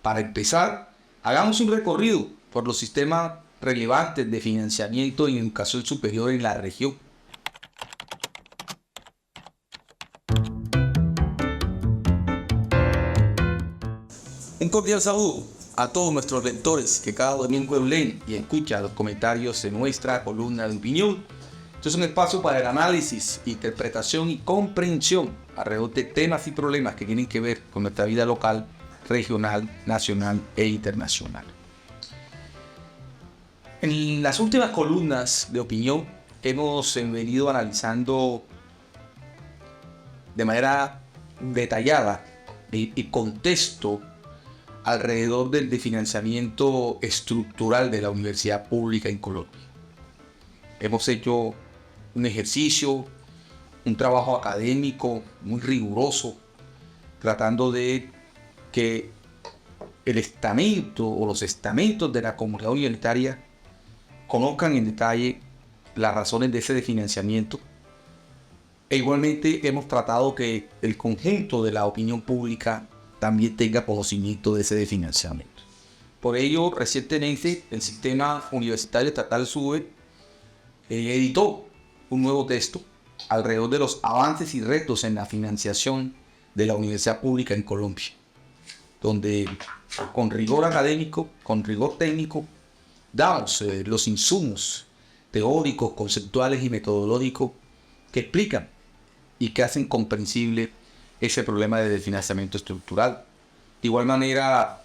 Para empezar, hagamos un recorrido por los sistemas relevantes de financiamiento en educación superior en la región. Un cordial saludo a todos nuestros lectores que cada domingo leen y escuchan los comentarios de nuestra columna de opinión. Esto es un espacio para el análisis, interpretación y comprensión alrededor de temas y problemas que tienen que ver con nuestra vida local, regional, nacional e internacional. En las últimas columnas de opinión hemos venido analizando de manera detallada y contexto alrededor del financiamiento estructural de la universidad pública en Colombia. Hemos hecho un ejercicio, un trabajo académico muy riguroso, tratando de que el estamento o los estamentos de la comunidad universitaria conozcan en detalle las razones de ese financiamiento. E igualmente hemos tratado que el conjunto de la opinión pública también tenga conocimiento de ese financiamiento. Por ello, recientemente el Sistema Universitario Estatal SUBE editó un nuevo texto alrededor de los avances y retos en la financiación de la universidad pública en Colombia, donde con rigor académico, con rigor técnico, damos los insumos teóricos, conceptuales y metodológicos que explican y que hacen comprensible ese problema de financiamiento estructural. De igual manera,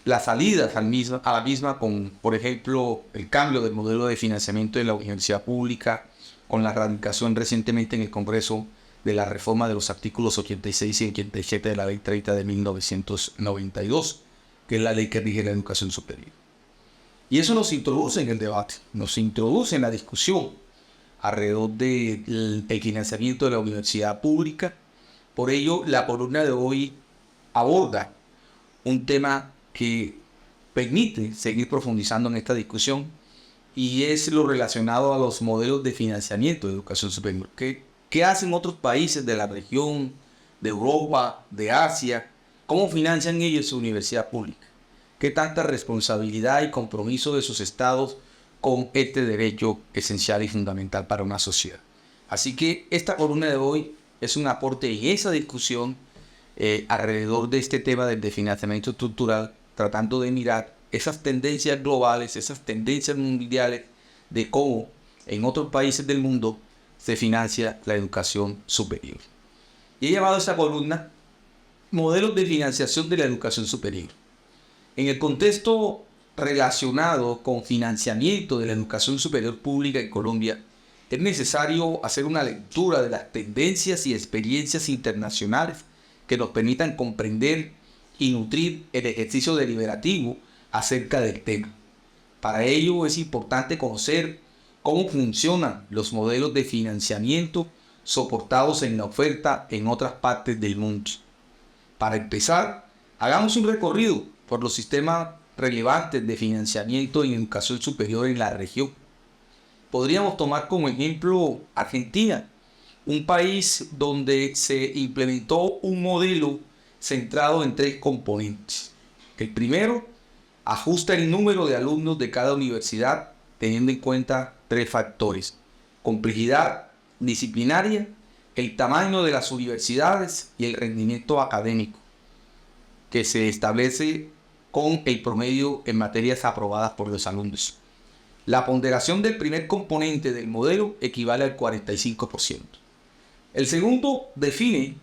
las salidas a la misma con, por ejemplo, el cambio del modelo de financiamiento de la universidad pública, con la radicación recientemente en el Congreso de la reforma de los artículos 86 y 87 de la Ley 30 de 1992, que es la ley que rige la educación superior. Y eso nos introduce en el debate, nos introduce en la discusión alrededor del financiamiento de la universidad pública. Por ello, la columna de hoy aborda un tema que permite seguir profundizando en esta discusión y es lo relacionado a los modelos de financiamiento de educación superior. ¿Qué hacen otros países de la región, de Europa, de Asia? ¿Cómo financian ellos su universidad pública? ¿Qué tanta responsabilidad y compromiso de sus estados con este derecho esencial y fundamental para una sociedad? Así que esta columna de hoy es un aporte en esa discusión alrededor de este tema del financiamiento estructural, tratando de mirar esas tendencias globales, esas tendencias mundiales de cómo en otros países del mundo se financia la educación superior. Y he llamado a esta columna Modelos de financiación de la educación superior. En el contexto relacionado con financiamiento de la educación superior pública en Colombia, es necesario hacer una lectura de las tendencias y experiencias internacionales que nos permitan comprender y nutrir el ejercicio deliberativo acerca del tema. Para ello es importante conocer cómo funcionan los modelos de financiamiento soportados en la oferta en otras partes del mundo. Para empezar, hagamos un recorrido por los sistemas relevantes de financiamiento en educación superior en la región. Podríamos tomar como ejemplo Argentina, un país donde se implementó un modelo centrado en 3 componentes. El primero, ajusta el número de alumnos de cada universidad teniendo en cuenta 3 factores: complejidad disciplinaria, el tamaño de las universidades y el rendimiento académico, que se establece con el promedio en materias aprobadas por los alumnos. La ponderación del primer componente del modelo equivale al 45%. El segundo define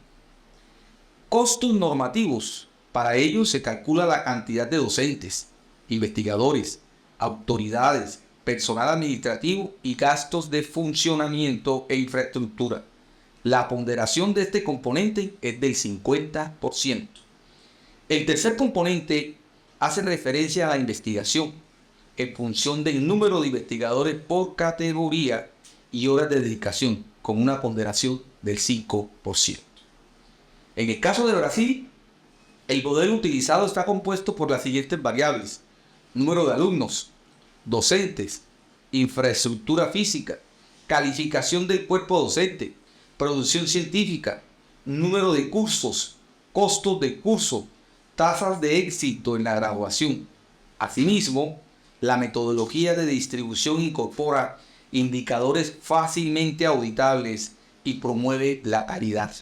costos normativos. Para ello se calcula la cantidad de docentes, investigadores, autoridades, personal administrativo y gastos de funcionamiento e infraestructura. La ponderación de este componente es del 50%. El tercer componente hace referencia a la investigación en función del número de investigadores por categoría y horas de dedicación, con una ponderación del 5%. En el caso de Brasil, el modelo utilizado está compuesto por las siguientes variables: número de alumnos, docentes, infraestructura física, calificación del cuerpo docente, producción científica, número de cursos, costos de curso, tasas de éxito en la graduación. Asimismo, la metodología de distribución incorpora indicadores fácilmente auditables y promueve la paridad.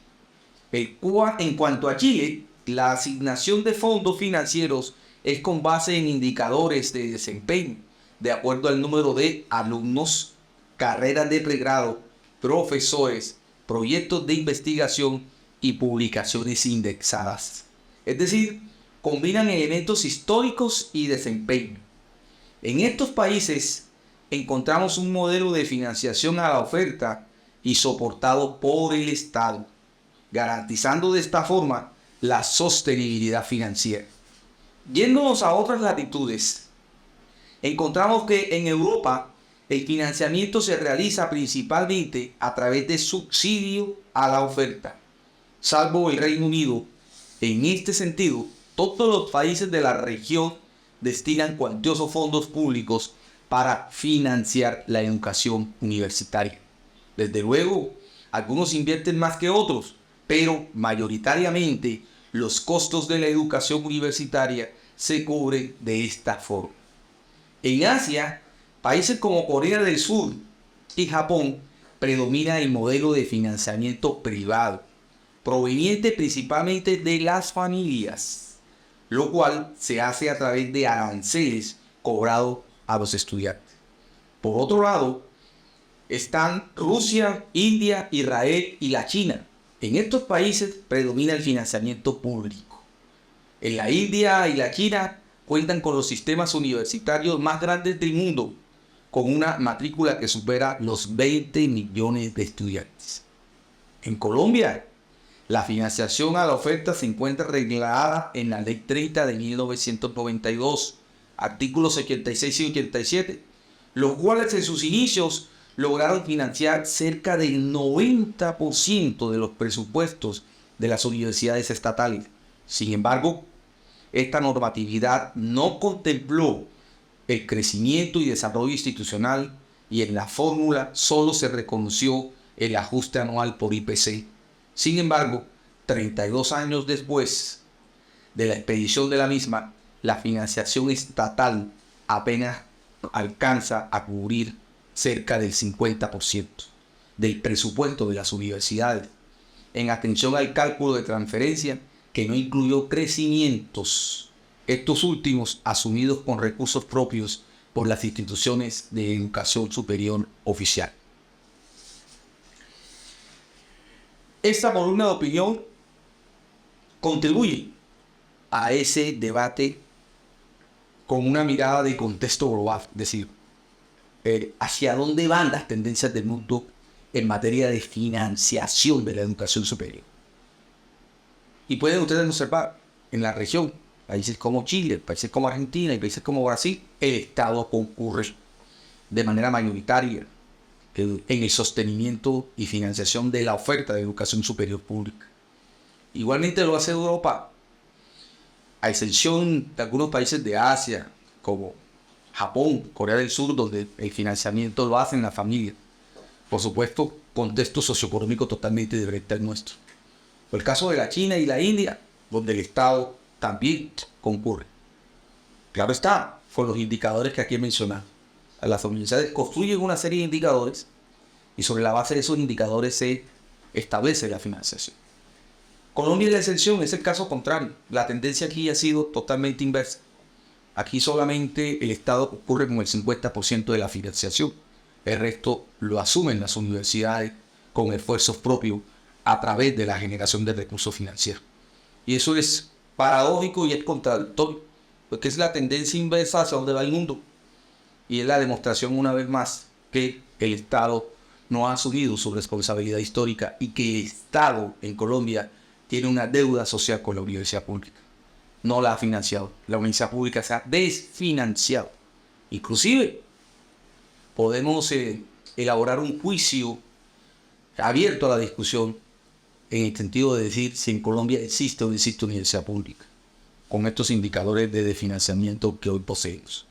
En cuanto a Chile, la asignación de fondos financieros es con base en indicadores de desempeño, de acuerdo al número de alumnos, carreras de pregrado, profesores, proyectos de investigación y publicaciones indexadas. Es decir, combinan elementos históricos y desempeño. En estos países encontramos un modelo de financiación a la oferta y soportado por el Estado, garantizando de esta forma la sostenibilidad financiera. Yéndonos a otras latitudes, encontramos que en Europa el financiamiento se realiza principalmente a través de subsidio a la oferta, salvo el Reino Unido. En este sentido, todos los países de la región destinan cuantiosos fondos públicos para financiar la educación universitaria. Desde luego, algunos invierten más que otros, pero mayoritariamente los costos de la educación universitaria se cubren de esta forma. En Asia, países como Corea del Sur y Japón predomina el modelo de financiamiento privado, proveniente principalmente de las familias, lo cual se hace a través de aranceles cobrados a los estudiantes. Por otro lado, están Rusia, India, Israel y la China. En estos países predomina el financiamiento público. En la India y la China cuentan con los sistemas universitarios más grandes del mundo, con una matrícula que supera los 20 millones de estudiantes. En Colombia, la financiación a la oferta se encuentra regulada en la Ley 30 de 1992, artículos 86 y 87, los cuales en sus inicios lograron financiar cerca del 90% de los presupuestos de las universidades estatales. Sin embargo, esta normatividad no contempló el crecimiento y desarrollo institucional y en la fórmula solo se reconoció el ajuste anual por IPC. Sin embargo, 32 años después de la expedición de la misma, la financiación estatal apenas alcanza a cubrir cerca del 50% del presupuesto de las universidades, en atención al cálculo de transferencia que no incluyó crecimientos, estos últimos asumidos con recursos propios por las instituciones de educación superior oficial. Esta columna de opinión contribuye a ese debate con una mirada de contexto global, es decir, hacia dónde van las tendencias del mundo en materia de financiación de la educación superior. Y pueden ustedes observar en la región, países como Chile, países como Argentina y países como Brasil, el Estado concurre de manera mayoritaria en el sostenimiento y financiación de la oferta de educación superior pública. Igualmente lo hace Europa, a excepción de algunos países de Asia, como Japón, Corea del Sur, donde el financiamiento lo hacen las familias. Por supuesto, contexto socioeconómico totalmente diferente al nuestro. Por el caso de la China y la India, donde el Estado también concurre. Claro está, con los indicadores que aquí he mencionado. Las universidades construyen una serie de indicadores y sobre la base de esos indicadores se establece la financiación. Colombia es la excepción, es el caso contrario. La tendencia aquí ha sido totalmente inversa. Aquí solamente el Estado concurre con el 50% de la financiación. El resto lo asumen las universidades con esfuerzos propios a través de la generación de recursos financieros. Y eso es paradójico y es contradictorio, porque es la tendencia inversa hacia donde va el mundo. Y es la demostración una vez más que el Estado no ha asumido su responsabilidad histórica y que el Estado en Colombia tiene una deuda social con la universidad pública. No la ha financiado. La universidad pública se ha desfinanciado. Inclusive podemos elaborar un juicio abierto a la discusión en el sentido de decir si en Colombia existe o no existe universidad pública, con estos indicadores de desfinanciamiento que hoy poseemos.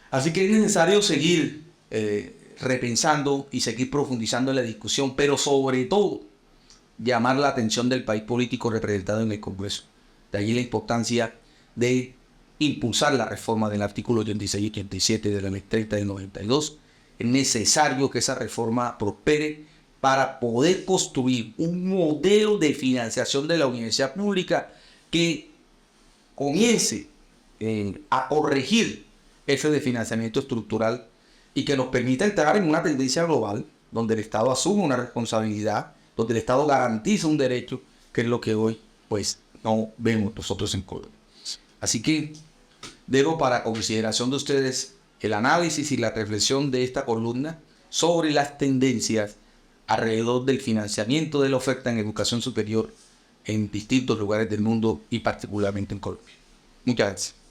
Así que es necesario seguir repensando y seguir profundizando en la discusión, pero sobre todo llamar la atención del país político representado en el Congreso, De allí la importancia de impulsar la reforma del artículo 86 y 87 de la Ley 30 del 92. Es necesario que esa reforma prospere para poder construir un modelo de financiación de la universidad pública que comience a corregir ese de financiamiento estructural y que nos permita entrar en una tendencia global donde el Estado asume una responsabilidad, donde el Estado garantiza un derecho, que es lo que hoy pues no vemos nosotros en Colombia. Así que dejo para consideración de ustedes el análisis y la reflexión de esta columna sobre las tendencias alrededor del financiamiento de la oferta en educación superior en distintos lugares del mundo y particularmente en Colombia. Muchas gracias.